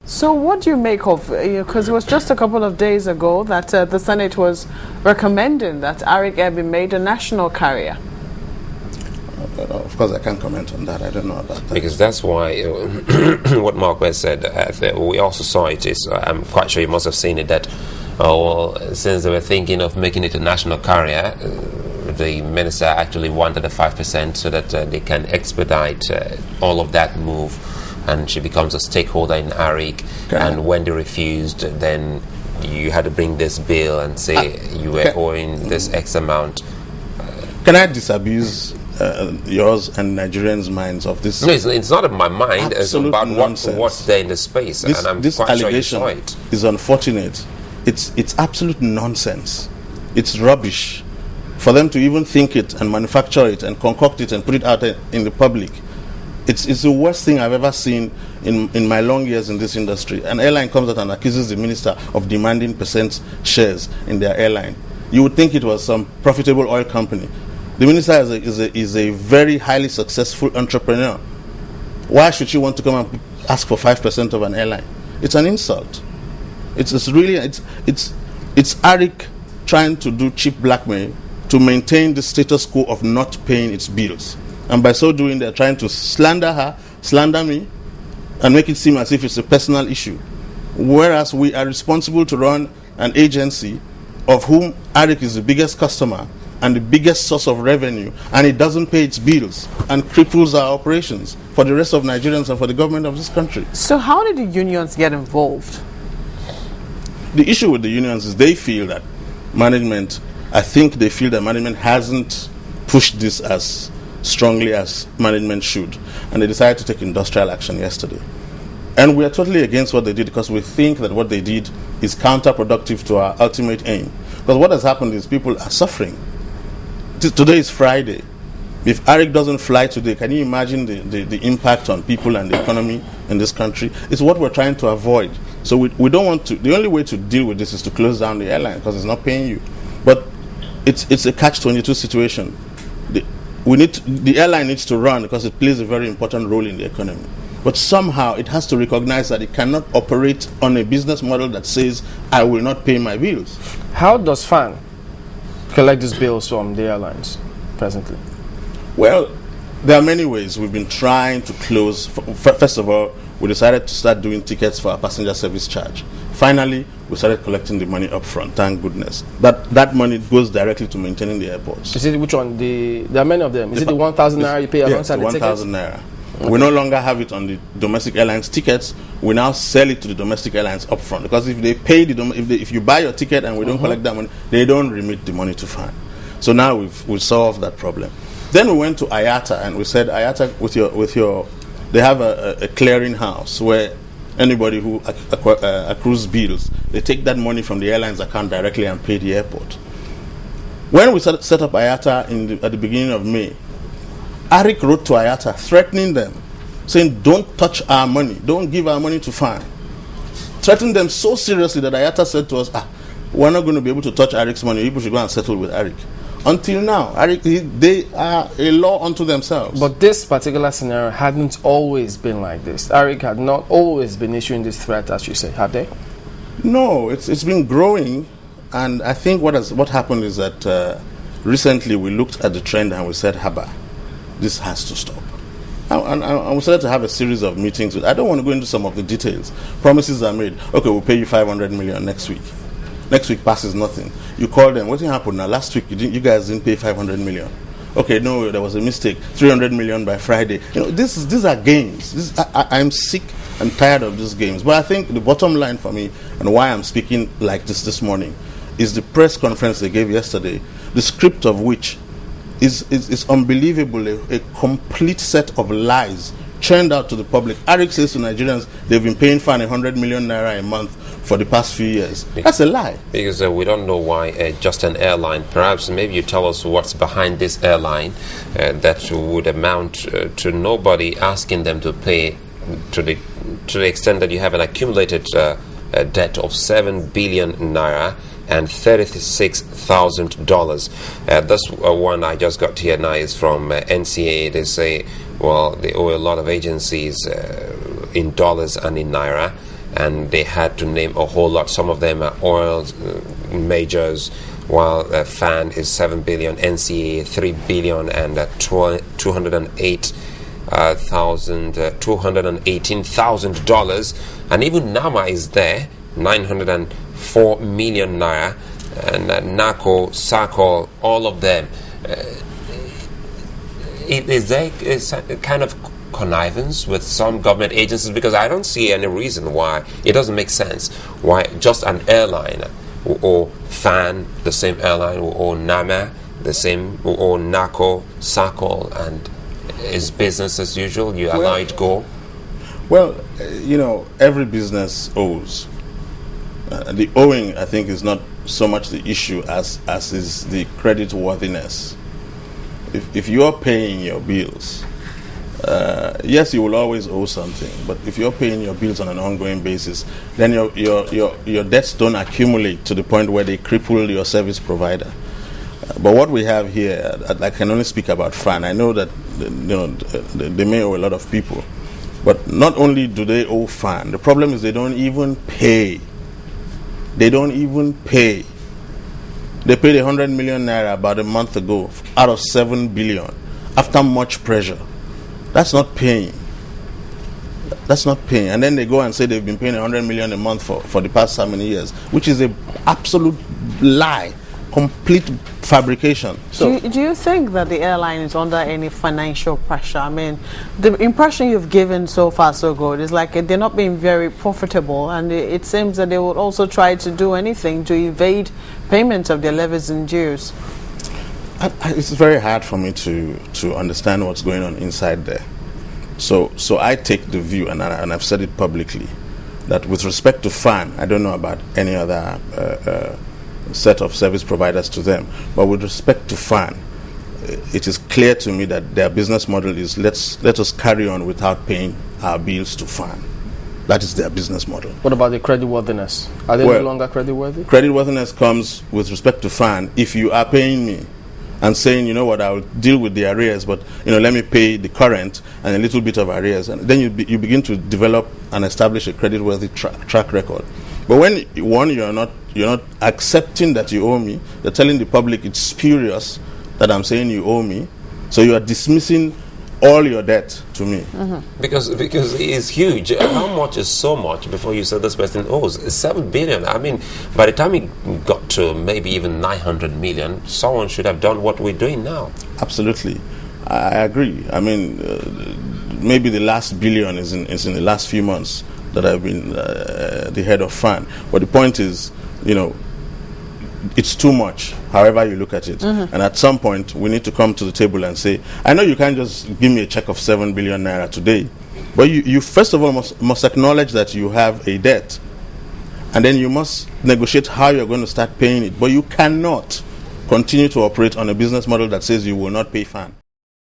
So what do you make of, because it was just a couple of days ago that the Senate was recommending that Arik Air be made a national carrier? Of course, I can't comment on that. I don't know about that. Because that's why what Mark West said, we also saw it. I'm quite sure you must have seen it, that since they were thinking of making it a national carrier, the minister actually wanted a 5% so that they can expedite all of that move, and she becomes a stakeholder in Arik. And when they refused, then you had to bring this bill and say you were owing this X amount. Can I disabuse yours and Nigerians' minds of this? No, it's not in my mind. It's about nonsense. What's there in the space, and I'm this quite allegation sure you saw it. Is unfortunate. It's absolute nonsense. It's rubbish. For them to even think it and manufacture it and concoct it and put it out in the public, it's the worst thing I've ever seen in my long years in this industry. An airline comes out and accuses the minister of demanding percent shares in their airline. You would think it was some profitable oil company. The minister is a very highly successful entrepreneur. Why should she want to come and ask for 5% of an airline? It's an insult. It's Arik trying to do cheap blackmail to maintain the status quo of not paying its bills. And by so doing, they're trying to slander her, slander me, and make it seem as if it's a personal issue. Whereas we are responsible to run an agency of whom Arik is the biggest customer and the biggest source of revenue, and it doesn't pay its bills and cripples our operations for the rest of Nigerians and for the government of this country. So how did the unions get involved? The issue with the unions is they feel that management hasn't pushed this as strongly as management should, and they decided to take industrial action yesterday. And we are totally against what they did, because we think that what they did is counterproductive to our ultimate aim. Because what has happened is people are suffering. Today is Friday. If Arik doesn't fly today, can you imagine the impact on people and the economy in this country? It's what we're trying to avoid. So we don't want to. The only way to deal with this is to close down the airline, because it's not paying you. But it's a catch-22 situation. The airline needs to run because it plays a very important role in the economy. But somehow it has to recognize that it cannot operate on a business model that says, I will not pay my bills. How does FAAN collect these bills from the airlines presently? Well, there are many ways. We've been trying to close. First of all, we decided to start doing tickets for our passenger service charge. Finally, we started collecting the money up front. Thank goodness. That money goes directly to maintaining the airports. Is it which one? There are many of them. Is it the 1,000 naira you pay alongside the tickets? 1,000 naira. Okay. We no longer have it on the domestic airlines tickets. We now sell it to the domestic airlines up front, because if they pay if you buy your ticket and we don't collect that money, they don't remit the money to FAAN. So now we've solved that problem. Then we went to IATA and we said, IATA, they have a clearing house where anybody who accrues bills, they take that money from the airline's account directly and pay the airport. When we set up IATA at the beginning of May, Arik wrote to IATA threatening them, saying, don't touch our money, don't give our money to FAAN. Threatened them so seriously that IATA said to us, we're not going to be able to touch Arik's money, people should go and settle with Arik. Until now, they are a law unto themselves. But this particular scenario hadn't always been like this. Arik had not always been issuing this threat, as you say, have they? No, it's been growing, and I think what happened is that recently we looked at the trend and we said, Haba, this has to stop. And we started to have a series of meetings. I don't want to go into some of the details. Promises are made. Okay, we'll pay you 500 million next week. Next week passes nothing. You call them. What happened now? Last week you guys didn't pay 500 million. Okay, no, there was a mistake. 300 million by Friday. These are games. I'm sick and tired of these games. But I think the bottom line for me, and why I'm speaking like this morning, is the press conference they gave yesterday, the script of which is unbelievable, a complete set of lies churned out to the public. Arik says to Nigerians they've been paying FAAN 100 million naira a month for the past few years. That's a lie. Because we don't know why just an airline. Perhaps maybe you tell us what's behind this airline that would amount to nobody asking them to pay to the extent that you have an accumulated debt of 7 billion naira and $36,000. This one I just got here now is from NCA. They say, well, they owe a lot of agencies in dollars and in naira. and they had to name a whole lot. Some of them are oil majors, while FAAN is 7 billion, NCA 3 billion, and $218,000, and even NAMA is there, 904 million naira, and NACO, SACO, all of them. Is there a kind of connivance with some government agencies? Because I don't see any reason why it doesn't make sense why just an airline or FAAN, the same airline, or NAMA, the same, or NACO, SACO, and is business as usual? You allow it go? Well, every business owes. The owing, I think, is not so much the issue as is the credit worthiness. If you are paying your bills, yes, you will always owe something. But if you're paying your bills on an ongoing basis, then your debts don't accumulate to the point where they cripple your service provider. But what we have here, I can only speak about FAAN. I know that they may owe a lot of people, but not only do they owe FAAN, the problem is they don't even pay. They don't even pay. They paid 100 million naira about a month ago out of 7 billion after much pressure. That's not paying. That's not paying. And then they go and say they've been paying 100 million a month for the past so many years, which is an absolute lie, complete fabrication. So, do you think that the airline is under any financial pressure? I mean, the impression you've given so far so good is like they're not being very profitable, and it seems that they would also try to do anything to evade payment of their levies and dues. It's very hard for me to understand what's going on inside there. So I take the view, and I've said it publicly, that with respect to FAAN, I don't know about any other set of service providers to them, but with respect to FAAN, it is clear to me that their business model is let us carry on without paying our bills to FAAN. That is their business model. What about the creditworthiness? Are they no longer creditworthy? Creditworthiness comes with respect to FAAN if you are paying me and saying, you know what, I'll deal with the arrears, but let me pay the current and a little bit of arrears, and then you begin to develop and establish a creditworthy track record. But when you're not accepting that you owe me, you're telling the public it's spurious that I'm saying you owe me, so you are dismissing all your debt to me. Mm-hmm. Because it's huge. How much is so much before you said this person owes? It's 7 billion. I mean, by the time it got to maybe even 900 million, someone should have done what we're doing now. Absolutely. I agree. I mean, maybe the last billion is in the last few months that I've been the head of FAAN. But the point is, it's too much, however you look at it. Mm-hmm. And at some point, we need to come to the table and say, I know you can't just give me a check of 7 billion naira today, but you first of all must acknowledge that you have a debt. And then you must negotiate how you're going to start paying it. But you cannot continue to operate on a business model that says you will not pay FAAN.